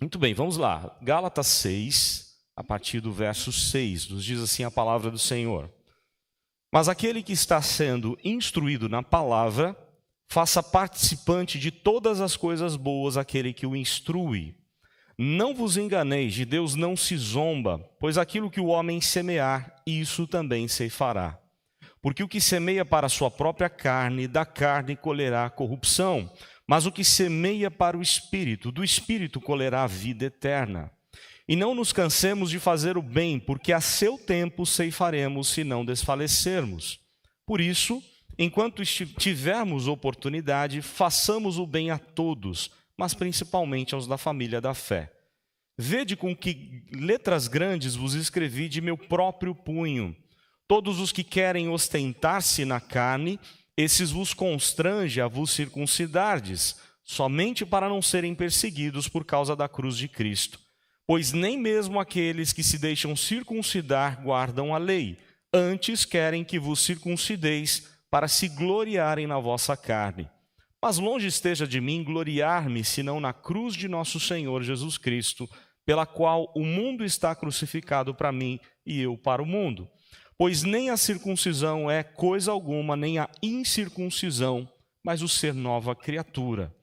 Muito bem, vamos lá. Gálatas 6, a partir do verso 6, nos diz assim a palavra do Senhor. Mas aquele que está sendo instruído na palavra, faça participante de todas as coisas boas aquele que o instrui. Não vos enganeis, de Deus não se zomba, pois aquilo que o homem semear, isso também ceifará. Porque o que semeia para a sua própria carne, da carne colherá corrupção, mas o que semeia para o Espírito, do Espírito colherá a vida eterna. E não nos cansemos de fazer o bem, porque a seu tempo ceifaremos se não desfalecermos. Por isso, enquanto tivermos oportunidade, façamos o bem a todos, mas principalmente aos da família da fé. Vede com que letras grandes vos escrevi de meu próprio punho. Todos os que querem ostentar-se na carne, esses vos constrange a vos circuncidardes, somente para não serem perseguidos por causa da cruz de Cristo. Pois nem mesmo aqueles que se deixam circuncidar guardam a lei, antes querem que vos circuncideis para se gloriarem na vossa carne. Mas longe esteja de mim gloriar-me, senão na cruz de nosso Senhor Jesus Cristo, pela qual o mundo está crucificado para mim e eu para o mundo. Pois nem a circuncisão é coisa alguma, nem a incircuncisão, mas o ser nova criatura.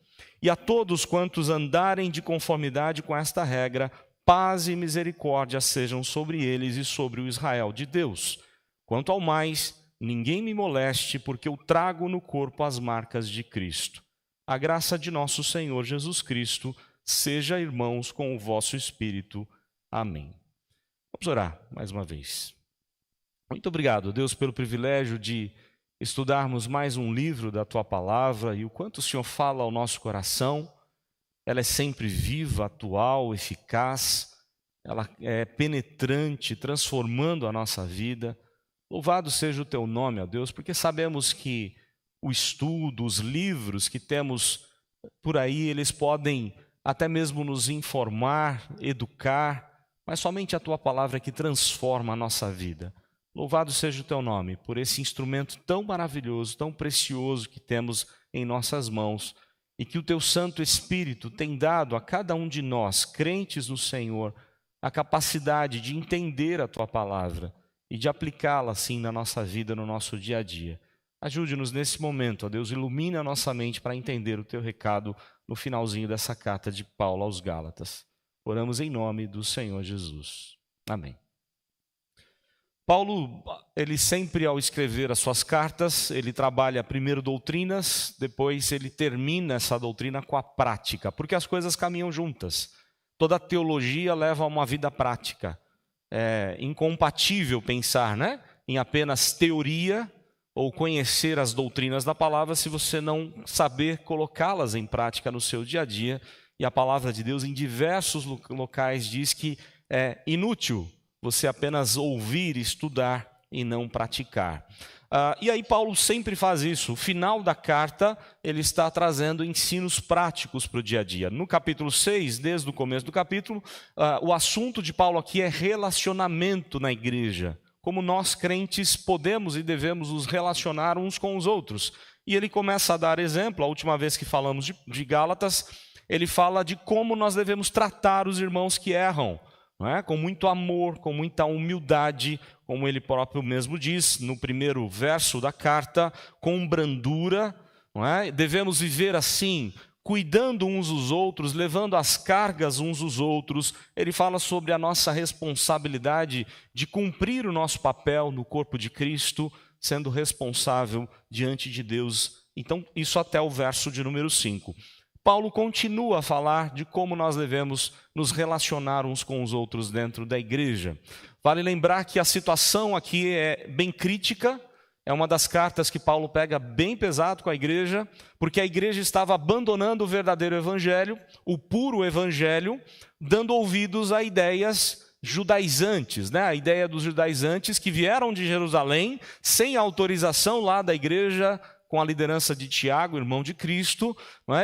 E a todos quantos andarem de conformidade com esta regra, paz e misericórdia sejam sobre eles e sobre o Israel de Deus. Quanto ao mais, ninguém me moleste, porque eu trago no corpo as marcas de Cristo. A graça de nosso Senhor Jesus Cristo seja, irmãos, com o vosso espírito. Amém. Vamos orar mais uma vez. Muito obrigado, Deus, pelo privilégio de estudarmos mais um livro da Tua Palavra e o quanto o Senhor fala ao nosso coração. Ela é sempre viva, atual, eficaz, ela é penetrante, transformando a nossa vida. Louvado seja o Teu nome, ó Deus, porque sabemos que o estudo, os livros que temos por aí, eles podem até mesmo nos informar, educar, mas somente a Tua Palavra que transforma a nossa vida. Louvado seja o Teu nome por esse instrumento tão maravilhoso, tão precioso que temos em nossas mãos e que o Teu Santo Espírito tem dado a cada um de nós, crentes no Senhor, a capacidade de entender a Tua Palavra e de aplicá-la assim na nossa vida, no nosso dia a dia. Ajude-nos nesse momento, ó Deus, ilumine a nossa mente para entender o Teu recado no finalzinho dessa carta de Paulo aos Gálatas. Oramos em nome do Senhor Jesus. Amém. Paulo, ele sempre ao escrever as suas cartas, ele trabalha primeiro doutrinas, depois ele termina essa doutrina com a prática, porque as coisas caminham juntas. Toda teologia leva a uma vida prática. É incompatível pensar, em apenas teoria ou conhecer as doutrinas da palavra se você não saber colocá-las em prática no seu dia a dia. E a palavra de Deus em diversos locais diz que é inútil você apenas ouvir, estudar e não praticar. E aí Paulo sempre faz isso. O final da carta, ele está trazendo ensinos práticos para o dia a dia. No capítulo 6, desde o começo do capítulo, o assunto de Paulo aqui é relacionamento na igreja. Como nós crentes podemos e devemos nos relacionar uns com os outros. E ele começa a dar exemplo. A última vez que falamos de Gálatas, ele fala de como nós devemos tratar os irmãos que erram. Com muito amor, com muita humildade, como ele próprio mesmo diz no primeiro verso da carta, com brandura. Devemos viver assim, cuidando uns dos outros, levando as cargas uns dos outros. Ele fala sobre a nossa responsabilidade de cumprir o nosso papel no corpo de Cristo, sendo responsável diante de Deus. Então, isso até o verso de número 5. Paulo continua a falar de como nós devemos nos relacionar uns com os outros dentro da igreja. Vale lembrar que a situação aqui é bem crítica, é uma das cartas que Paulo pega bem pesado com a igreja, porque a igreja estava abandonando o verdadeiro evangelho, o puro evangelho, dando ouvidos a ideias judaizantes, a ideia dos judaizantes que vieram de Jerusalém, sem autorização lá da igreja, com a liderança de Tiago, irmão de Cristo,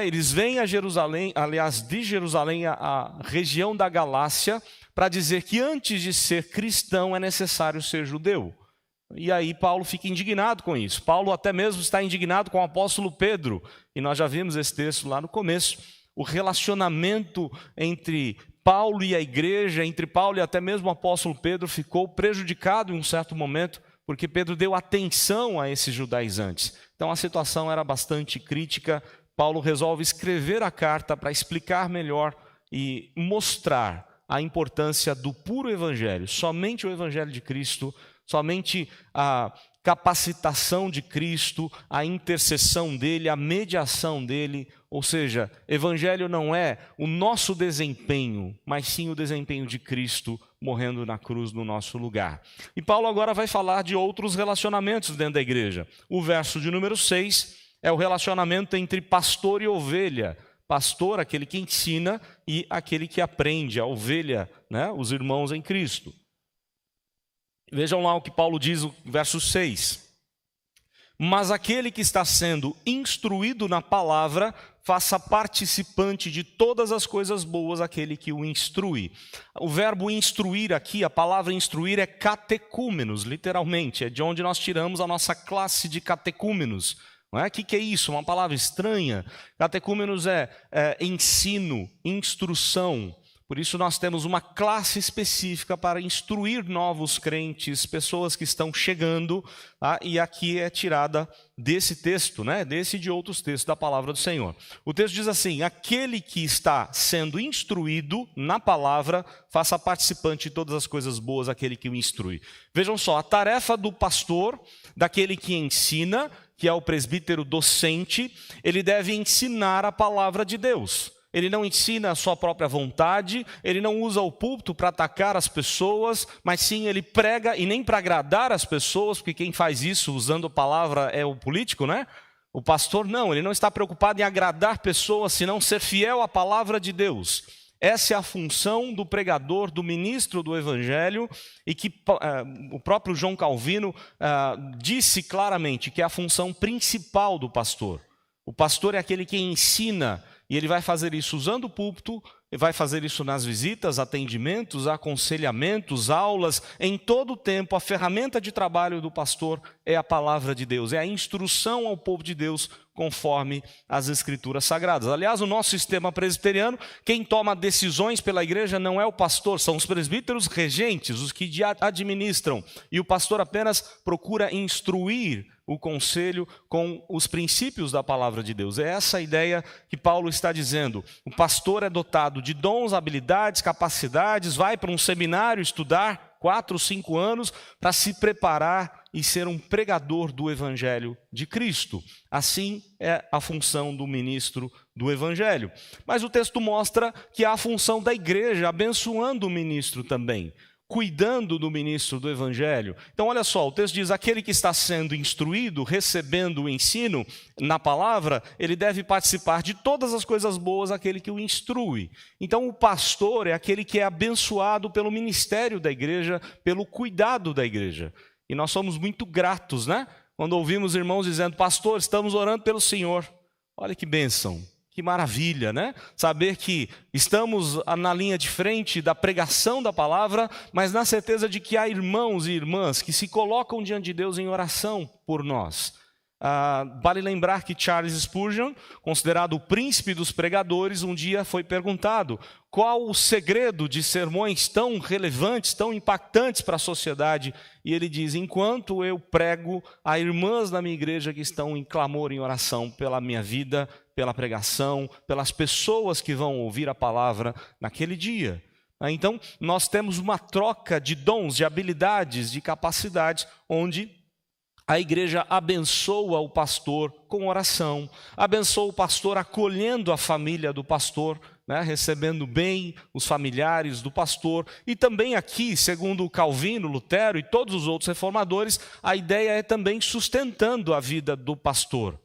eles vêm a Jerusalém, aliás, de Jerusalém à região da Galácia, para dizer que antes de ser cristão é necessário ser judeu. E aí Paulo fica indignado com isso. Paulo até mesmo está indignado com o apóstolo Pedro, e nós já vimos esse texto lá no começo, o relacionamento entre Paulo e a igreja, entre Paulo e até mesmo o apóstolo Pedro, ficou prejudicado em um certo momento, porque Pedro deu atenção a esses judaizantes. Então a situação era bastante crítica. Paulo resolve escrever a carta para explicar melhor e mostrar a importância do puro evangelho, somente o evangelho de Cristo, somente a capacitação de Cristo, a intercessão dele, a mediação dele. Ou seja, evangelho não é o nosso desempenho, mas sim o desempenho de Cristo morrendo na cruz no nosso lugar. E Paulo agora vai falar de outros relacionamentos dentro da igreja. O verso de número 6 é o relacionamento entre pastor e ovelha. Pastor, aquele que ensina, e aquele que aprende, a ovelha, né? Os irmãos em Cristo. Vejam lá o que Paulo diz no verso 6. Mas aquele que está sendo instruído na palavra, faça participante de todas as coisas boas aquele que o instrui. O verbo instruir aqui, a palavra instruir é catecúmenos, literalmente. É de onde nós tiramos a nossa classe de catecúmenos. Não é? O que é isso? Uma palavra estranha. Catecúmenos é ensino, instrução. Por isso nós temos uma classe específica para instruir novos crentes, pessoas que estão chegando, tá? E aqui é tirada desse texto, né? Desse e de outros textos da palavra do Senhor. O texto diz assim: aquele que está sendo instruído na palavra, faça participante de todas as coisas boas aquele que o instrui. Vejam só, a tarefa do pastor, daquele que ensina, que é o presbítero docente, ele deve ensinar a palavra de Deus. Ele não ensina a sua própria vontade, ele não usa o púlpito para atacar as pessoas, mas sim ele prega, e nem para agradar as pessoas, porque quem faz isso usando a palavra é o político, né? O pastor não, ele não está preocupado em agradar pessoas, senão ser fiel à palavra de Deus. Essa é a função do pregador, do ministro do evangelho, e que o próprio João Calvino disse claramente que é a função principal do pastor. O pastor é aquele que ensina, e ele vai fazer isso usando o púlpito, vai fazer isso nas visitas, atendimentos, aconselhamentos, aulas. Em todo o tempo, a ferramenta de trabalho do pastor é a palavra de Deus, é a instrução ao povo de Deus conforme as Escrituras Sagradas. Aliás, o nosso sistema presbiteriano, quem toma decisões pela igreja não é o pastor, são os presbíteros regentes, os que administram. E o pastor apenas procura instruir o conselho com os princípios da palavra de Deus. É essa a ideia que Paulo está dizendo. O pastor é dotado de dons, habilidades, capacidades, vai para um seminário estudar 4 ou 5 anos para se preparar e ser um pregador do evangelho de Cristo. Assim é a função do ministro do evangelho. Mas o texto mostra que há a função da igreja abençoando o ministro também, cuidando do ministro do evangelho. Então olha só, o texto diz: aquele que está sendo instruído, recebendo o ensino na palavra, ele deve participar de todas as coisas boas aquele que o instrui. Então o pastor é aquele que é abençoado pelo ministério da igreja, pelo cuidado da igreja. E nós somos muito gratos, né? Quando ouvimos irmãos dizendo: pastor, estamos orando pelo senhor. Olha que bênção. Que maravilha, né? Saber que estamos na linha de frente da pregação da palavra, mas na certeza de que há irmãos e irmãs que se colocam diante de Deus em oração por nós. Vale lembrar que Charles Spurgeon, considerado o príncipe dos pregadores, um dia foi perguntado qual o segredo de sermões tão relevantes, tão impactantes para a sociedade. E ele diz: enquanto eu prego, há irmãs na minha igreja que estão em clamor, em oração pela minha vida, pela pregação, pelas pessoas que vão ouvir a palavra naquele dia. Então, nós temos uma troca de dons, de habilidades, de capacidades, onde a igreja abençoa o pastor com oração, abençoa o pastor acolhendo a família do pastor, né, recebendo bem os familiares do pastor. E também aqui, segundo Calvino, Lutero e todos os outros reformadores, a ideia é também sustentando a vida do pastor,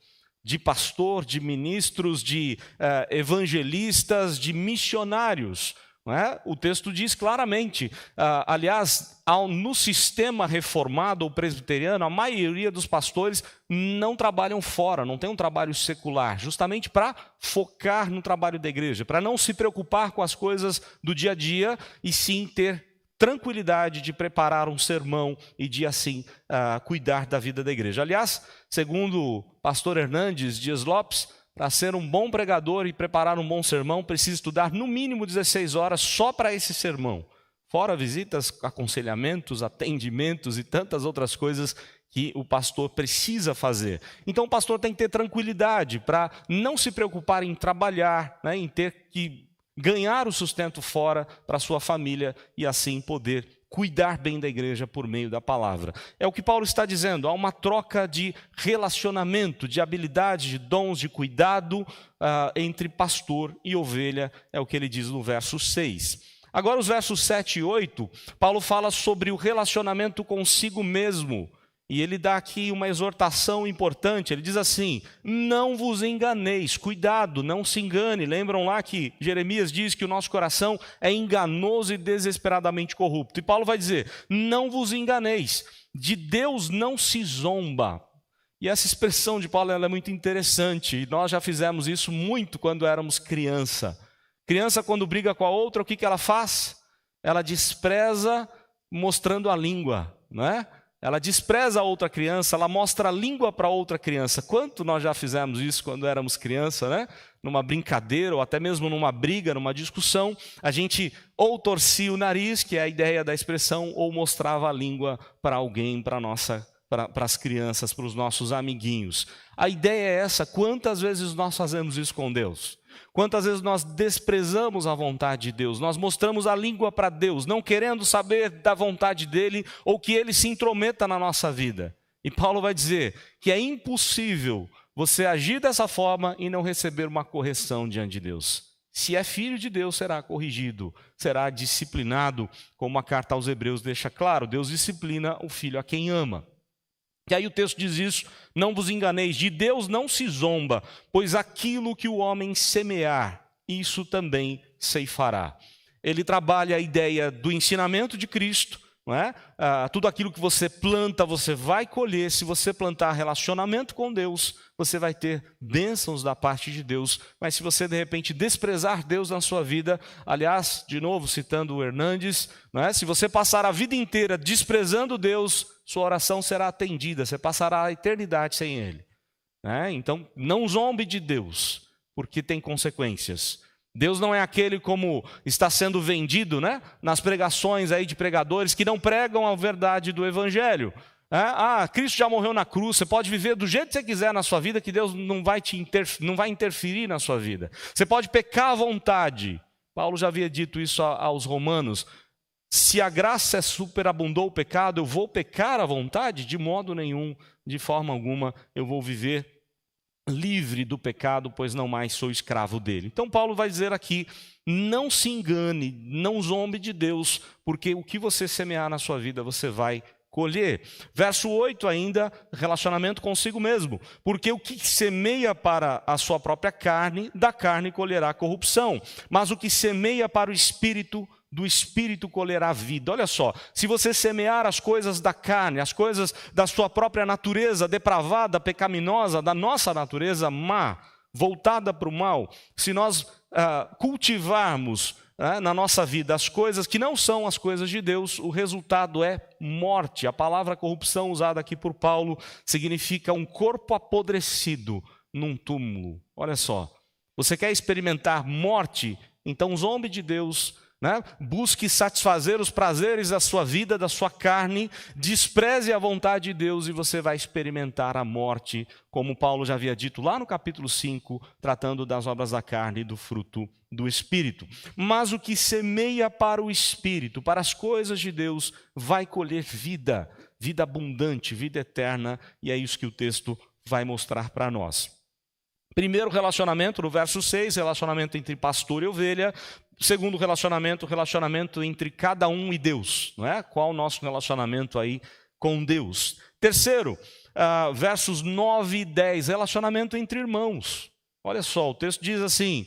de ministros, de evangelistas, de missionários. Não é? O texto diz claramente, aliás, no sistema reformado ou presbiteriano, a maioria dos pastores não trabalham fora, não tem um trabalho secular, justamente para focar no trabalho da igreja, para não se preocupar com as coisas do dia a dia, e sim ter tranquilidade de preparar um sermão e de assim cuidar da vida da igreja. Aliás, segundo o pastor Hernandes Dias Lopes, para ser um bom pregador e preparar um bom sermão, precisa estudar no mínimo 16 horas só para esse sermão. Fora visitas, aconselhamentos, atendimentos e tantas outras coisas que o pastor precisa fazer. Então o pastor tem que ter tranquilidade para não se preocupar em trabalhar, né, em ter que ganhar o sustento fora para a sua família e assim poder cuidar bem da igreja por meio da palavra. É o que Paulo está dizendo, há uma troca de relacionamento, de habilidade, de dons, de cuidado entre pastor e ovelha, é o que ele diz no verso 6. Agora os versos 7 e 8, Paulo fala sobre o relacionamento consigo mesmo. E ele dá aqui uma exortação importante, ele diz assim: não vos enganeis, cuidado, não se engane. Lembram lá que Jeremias diz que o nosso coração é enganoso e desesperadamente corrupto. E Paulo vai dizer: não vos enganeis, de Deus não se zomba. E essa expressão de Paulo ela é muito interessante, e nós já fizemos isso muito quando éramos criança. Criança, quando briga com a outra, o que ela faz? Ela despreza mostrando a língua, não é? Ela despreza a outra criança, ela mostra a língua para outra criança. Quanto nós já fizemos isso quando éramos criança, né? Numa brincadeira ou até mesmo numa briga, numa discussão, a gente ou torcia o nariz, que é a ideia da expressão, ou mostrava a língua para alguém, para as crianças, para os nossos amiguinhos. A ideia é essa: quantas vezes nós fazemos isso com Deus? Quantas vezes nós desprezamos a vontade de Deus, nós mostramos a língua para Deus, não querendo saber da vontade dele ou que ele se intrometa na nossa vida. E Paulo vai dizer que é impossível você agir dessa forma e não receber uma correção diante de Deus. Se é filho de Deus, será corrigido, será disciplinado, como a carta aos Hebreus deixa claro, Deus disciplina o filho a quem ama. E aí o texto diz isso: não vos enganeis, de Deus não se zomba, pois aquilo que o homem semear, isso também ceifará. Ele trabalha a ideia do ensinamento de Cristo, não é? Tudo aquilo que você planta, você vai colher. Se você plantar relacionamento com Deus, você vai ter bênçãos da parte de Deus. Mas se você de repente desprezar Deus na sua vida, aliás, de novo citando o Hernandes, não é? Se você passar a vida inteira desprezando Deus, sua oração será atendida, você passará a eternidade sem Ele. Então, não zombe de Deus, porque tem consequências. Deus não é aquele como está sendo vendido, né? Nas pregações aí de pregadores que não pregam a verdade do Evangelho. Cristo já morreu na cruz, você pode viver do jeito que você quiser na sua vida, que Deus não vai interferir na sua vida. Você pode pecar à vontade. Paulo já havia dito isso aos romanos. Se a graça superabundou o pecado, eu vou pecar à vontade? De modo nenhum, de forma alguma, eu vou viver livre do pecado, pois não mais sou escravo dele. Então Paulo vai dizer aqui: não se engane, não zombe de Deus, porque o que você semear na sua vida, você vai colher. Verso 8 ainda, relacionamento consigo mesmo. Porque o que semeia para a sua própria carne, da carne colherá corrupção. Mas o que semeia para o Espírito, do Espírito colherá vida. Olha só, se você semear as coisas da carne, as coisas da sua própria natureza depravada, pecaminosa, da nossa natureza má, voltada para o mal, se nós cultivarmos na nossa vida as coisas que não são as coisas de Deus, o resultado é morte. A palavra corrupção usada aqui por Paulo significa um corpo apodrecido num túmulo. Olha só, você quer experimentar morte? Então zombe de Deus, busque satisfazer os prazeres da sua vida, da sua carne, despreze a vontade de Deus e você vai experimentar a morte, como Paulo já havia dito lá no capítulo 5, tratando das obras da carne e do fruto do Espírito. Mas o que semeia para o Espírito, para as coisas de Deus, vai colher vida, vida abundante, vida eterna, e é isso que o texto vai mostrar para nós. Primeiro relacionamento, no verso 6, relacionamento entre pastor e ovelha. Segundo relacionamento entre cada um e Deus, não é? Qual o nosso relacionamento aí com Deus? Terceiro, versos 9 e 10, relacionamento entre irmãos. Olha só, o texto diz assim: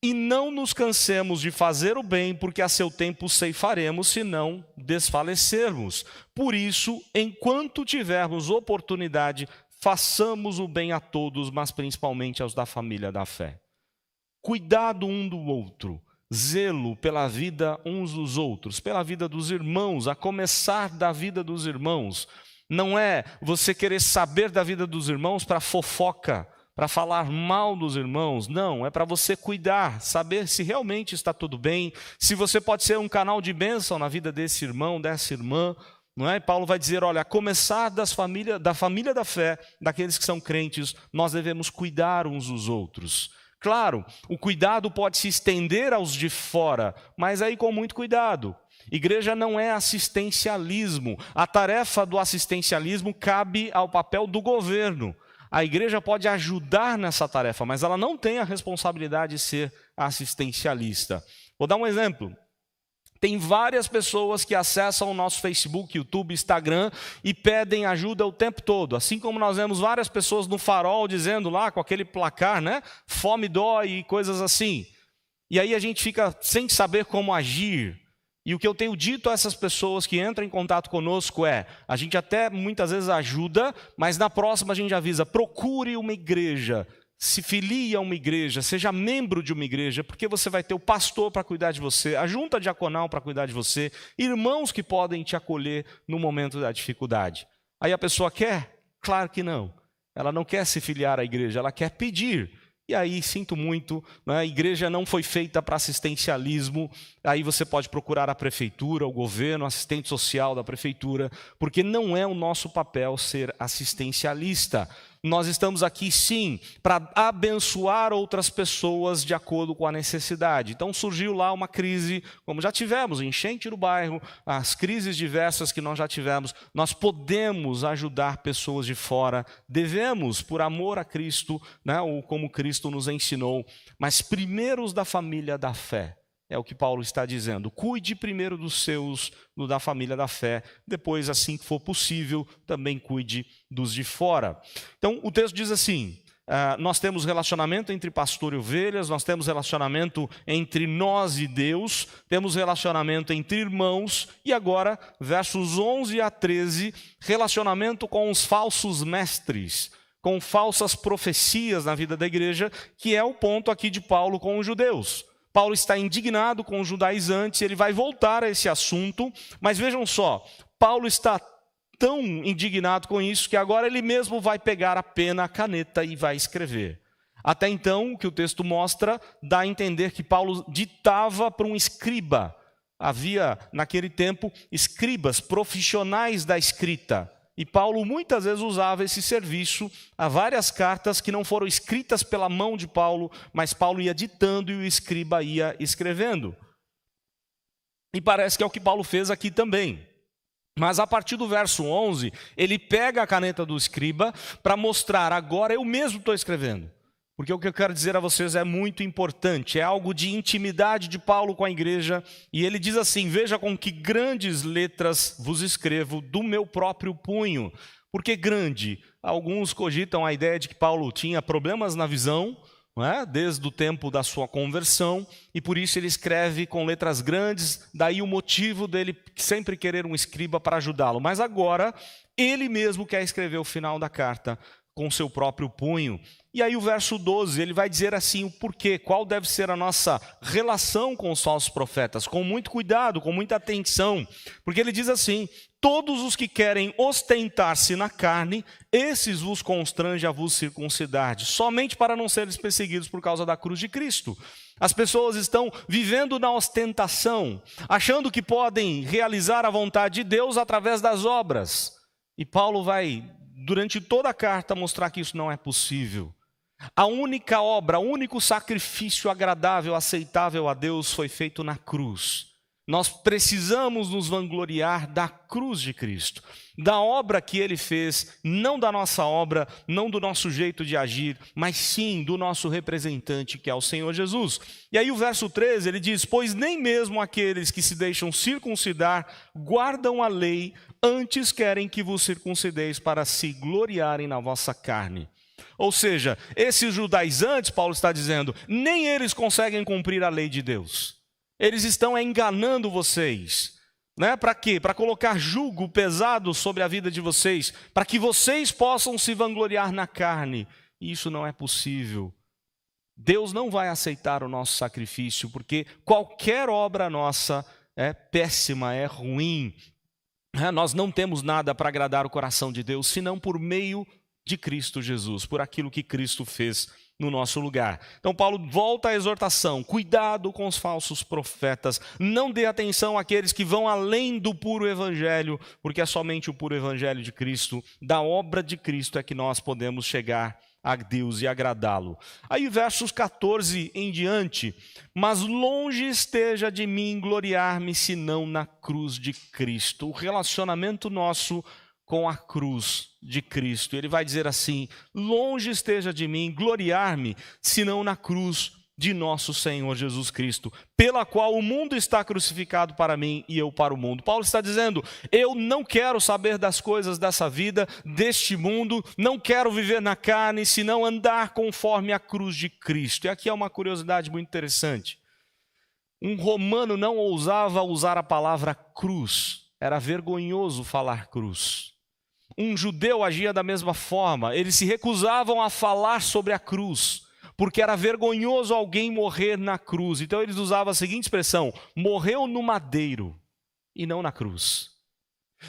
e não nos cansemos de fazer o bem, porque a seu tempo ceifaremos, se não desfalecermos. Por isso, enquanto tivermos oportunidade, façamos o bem a todos, mas principalmente aos da família da fé. Cuidado um do outro. Zelo pela vida uns dos outros, pela vida dos irmãos, a começar da vida dos irmãos. Não é você querer saber da vida dos irmãos para fofoca, para falar mal dos irmãos. Não, é para você cuidar, saber se realmente está tudo bem, se você pode ser um canal de bênção na vida desse irmão, dessa irmã. Não é? Paulo vai dizer, olha, a começar da família da fé, daqueles que são crentes, nós devemos cuidar uns dos outros. Claro, o cuidado pode se estender aos de fora, mas aí com muito cuidado. Igreja não é assistencialismo. A tarefa do assistencialismo cabe ao papel do governo. A igreja pode ajudar nessa tarefa, mas ela não tem a responsabilidade de ser assistencialista. Vou dar um exemplo. Tem várias pessoas que acessam o nosso Facebook, YouTube, Instagram e pedem ajuda o tempo todo. Assim como nós vemos várias pessoas no farol dizendo lá, com aquele placar, né? Fome dói e coisas assim. E aí a gente fica sem saber como agir. E o que eu tenho dito a essas pessoas que entram em contato conosco é, a gente até muitas vezes ajuda, mas na próxima a gente avisa, procure uma igreja, se filie a uma igreja, seja membro de uma igreja, porque você vai ter o pastor para cuidar de você, a junta diaconal para cuidar de você, irmãos que podem te acolher no momento da dificuldade. Aí a pessoa quer? Claro que não. Ela não quer se filiar à igreja, ela quer pedir. E aí, sinto muito, né? A igreja não foi feita para assistencialismo, aí você pode procurar a prefeitura, o governo, o assistente social da prefeitura, porque não é o nosso papel ser assistencialista. Nós estamos aqui, sim, para abençoar outras pessoas de acordo com a necessidade. Então surgiu lá uma crise, como já tivemos, enchente no bairro, as crises diversas que nós já tivemos. Nós podemos ajudar pessoas de fora, devemos, por amor a Cristo, né, ou como Cristo nos ensinou, mas primeiros da família da fé. É o que Paulo está dizendo. Cuide primeiro dos seus, da família da fé. Depois, assim que for possível, também cuide dos de fora. Então, o texto diz assim, nós temos relacionamento entre pastor e ovelhas, nós temos relacionamento entre nós e Deus, temos relacionamento entre irmãos, e agora, versos 11 a 13, relacionamento com os falsos mestres, com falsas profecias na vida da igreja, que é o ponto aqui de Paulo com os judeus. Paulo está indignado com os judaizantes, ele vai voltar a esse assunto, mas vejam só, Paulo está tão indignado com isso que agora ele mesmo vai pegar a pena, a caneta e vai escrever. Até então, o que o texto mostra, dá a entender que Paulo ditava para um escriba. Havia, naquele tempo, escribas profissionais da escrita. E Paulo muitas vezes usava esse serviço a várias cartas que não foram escritas pela mão de Paulo, mas Paulo ia ditando e o escriba ia escrevendo. E parece que é o que Paulo fez aqui também. Mas a partir do verso 11, ele pega a caneta do escriba para mostrar, agora eu mesmo estou escrevendo. Porque o que eu quero dizer a vocês é muito importante, é algo de intimidade de Paulo com a igreja, e ele diz assim, veja com que grandes letras vos escrevo do meu próprio punho. Por que grande? Alguns cogitam a ideia de que Paulo tinha problemas na visão, não é? Desde o tempo da sua conversão, e por isso ele escreve com letras grandes, daí o motivo dele sempre querer um escriba para ajudá-lo. Mas agora, ele mesmo quer escrever o final da carta com seu próprio punho. E aí o verso 12, ele vai dizer assim o porquê, qual deve ser a nossa relação com os falsos profetas, com muito cuidado, com muita atenção, porque ele diz assim, todos os que querem ostentar-se na carne, esses vos constrange a vos circuncidar, somente para não serem perseguidos por causa da cruz de Cristo. As pessoas estão vivendo na ostentação, achando que podem realizar a vontade de Deus através das obras. E Paulo vai, durante toda a carta, mostrar que isso não é possível. A única obra, o único sacrifício agradável, aceitável a Deus foi feito na cruz. Nós precisamos nos vangloriar da cruz de Cristo, da obra que Ele fez, não da nossa obra, não do nosso jeito de agir, mas sim do nosso representante, que é o Senhor Jesus. E aí o verso 13, ele diz, pois nem mesmo aqueles que se deixam circuncidar guardam a lei, antes querem que vos circuncideis para se gloriarem na vossa carne. Ou seja, esses judaizantes, Paulo está dizendo, nem eles conseguem cumprir a lei de Deus. Eles estão enganando vocês. Né? Para quê? Para colocar jugo pesado sobre a vida de vocês, para que vocês possam se vangloriar na carne. E isso não é possível. Deus não vai aceitar o nosso sacrifício, porque qualquer obra nossa é péssima, é ruim. Nós não temos nada para agradar o coração de Deus, senão por meio de Cristo Jesus, por aquilo que Cristo fez no nosso lugar. Então Paulo volta à exortação: cuidado com os falsos profetas, não dê atenção àqueles que vão além do puro evangelho, porque é somente o puro evangelho de Cristo, da obra de Cristo, é que nós podemos chegar a Deus e agradá-lo. Aí versos 14 em diante: mas longe esteja de mim gloriar-me senão na cruz de Cristo. O relacionamento nosso com a cruz de Cristo. Ele vai dizer assim: longe esteja de mim gloriar-me senão na cruz de nosso Senhor Jesus Cristo, pela qual o mundo está crucificado para mim e eu para o mundo. Paulo está dizendo: eu não quero saber das coisas dessa vida, deste mundo, não quero viver na carne, senão andar conforme a cruz de Cristo. E aqui é uma curiosidade muito interessante. Um romano não ousava usar a palavra cruz, era vergonhoso falar cruz. Um judeu agia da mesma forma, eles se recusavam a falar sobre a cruz, porque era vergonhoso alguém morrer na cruz. Então eles usavam a seguinte expressão: morreu no madeiro e não na cruz.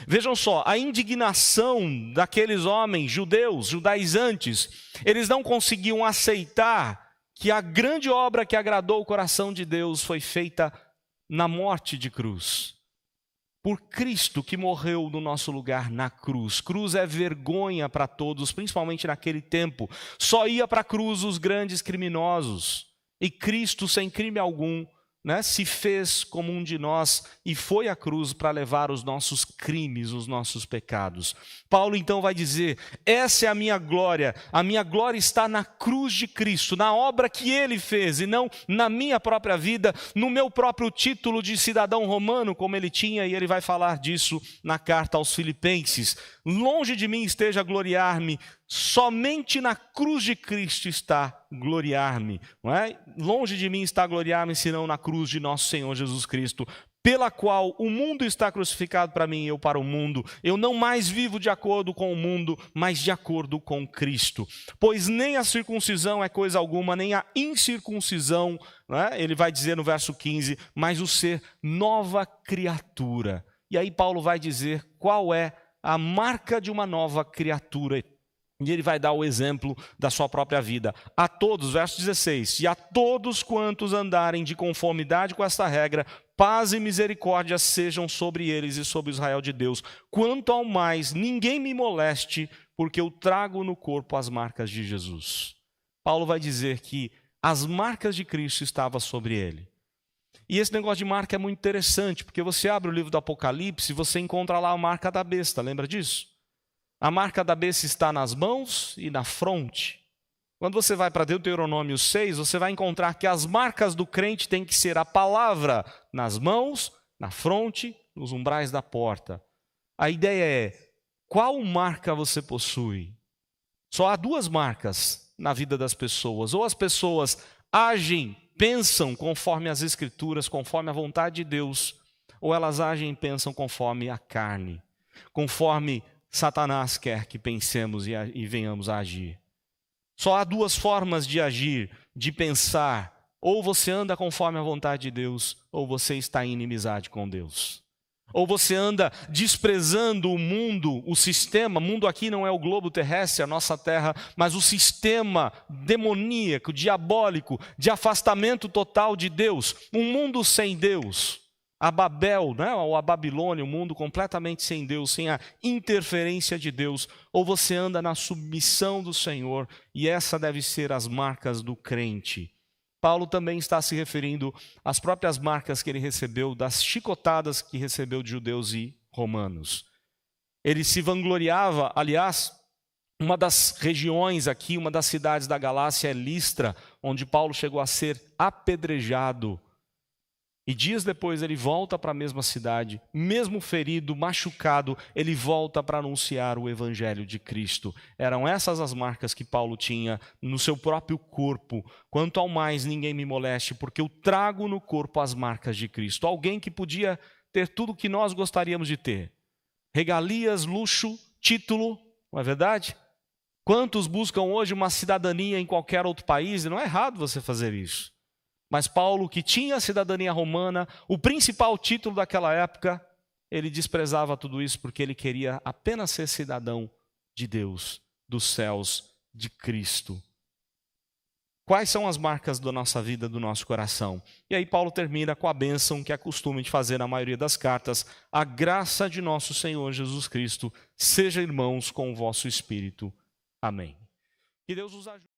Vejam só, a indignação daqueles homens judeus, judaizantes, eles não conseguiam aceitar que a grande obra que agradou o coração de Deus foi feita na morte de cruz. Por Cristo que morreu no nosso lugar na cruz. Cruz é vergonha para todos, principalmente naquele tempo. Só ia para a cruz os grandes criminosos. E Cristo, sem crime algum, se fez como um de nós e foi à cruz para levar os nossos crimes, os nossos pecados. Paulo então vai dizer: essa é a minha glória está na cruz de Cristo, na obra que ele fez, e não na minha própria vida, no meu próprio título de cidadão romano, como ele tinha, e ele vai falar disso na carta aos Filipenses. Longe de mim esteja gloriar-me, somente na cruz de Cristo está gloriar-me. Não é? Longe de mim está gloriar-me, senão na cruz de nosso Senhor Jesus Cristo, pela qual o mundo está crucificado para mim e eu para o mundo. Eu não mais vivo de acordo com o mundo, mas de acordo com Cristo. Pois nem a circuncisão é coisa alguma, nem a incircuncisão, ele vai dizer no verso 15, mas o ser nova criatura. E aí Paulo vai dizer qual é a marca de uma nova criatura. E ele vai dar o exemplo da sua própria vida. A todos, verso 16, e a todos quantos andarem de conformidade com esta regra, paz e misericórdia sejam sobre eles e sobre Israel de Deus. Quanto ao mais, ninguém me moleste, porque eu trago no corpo as marcas de Jesus. Paulo vai dizer que as marcas de Cristo estavam sobre ele. E esse negócio de marca é muito interessante, porque você abre o livro do Apocalipse e você encontra lá a marca da besta, lembra disso? A marca da besta está nas mãos e na fronte. Quando você vai para Deuteronômio 6, você vai encontrar que as marcas do crente têm que ser a palavra nas mãos, na fronte, nos umbrais da porta. A ideia é: qual marca você possui? Só há duas marcas na vida das pessoas. Ou as pessoas agem, pensam conforme as Escrituras, conforme a vontade de Deus, ou elas agem e pensam conforme a carne, conforme Satanás quer que pensemos e venhamos a agir. Só há duas formas de agir, de pensar: ou você anda conforme a vontade de Deus, ou você está em inimizade com Deus. Ou você anda desprezando o mundo, o sistema. Mundo aqui não é o globo terrestre, a nossa terra, mas o sistema demoníaco, diabólico, de afastamento total de Deus. Um mundo sem Deus. A Babel, ou a Babilônia, um mundo completamente sem Deus, sem a interferência de Deus. Ou você anda na submissão do Senhor, e essa deve ser as marcas do crente. Paulo também está se referindo às próprias marcas que ele recebeu, das chicotadas que recebeu de judeus e romanos. Ele se vangloriava, aliás, uma das regiões aqui, uma das cidades da Galácia é Listra, onde Paulo chegou a ser apedrejado. E dias depois ele volta para a mesma cidade, mesmo ferido, machucado, ele volta para anunciar o evangelho de Cristo. Eram essas as marcas que Paulo tinha no seu próprio corpo. Quanto ao mais, ninguém me moleste, porque eu trago no corpo as marcas de Cristo. Alguém que podia ter tudo o que nós gostaríamos de ter. Regalias, luxo, título, não é verdade? Quantos buscam hoje uma cidadania em qualquer outro país? E não é errado você fazer isso. Mas Paulo, que tinha a cidadania romana, o principal título daquela época, ele desprezava tudo isso porque ele queria apenas ser cidadão de Deus, dos céus de Cristo. Quais são as marcas da nossa vida, do nosso coração? E aí Paulo termina com a bênção que é costume de fazer na maioria das cartas: a graça de nosso Senhor Jesus Cristo seja, irmãos, com o vosso espírito. Amém. Que Deus os ajude.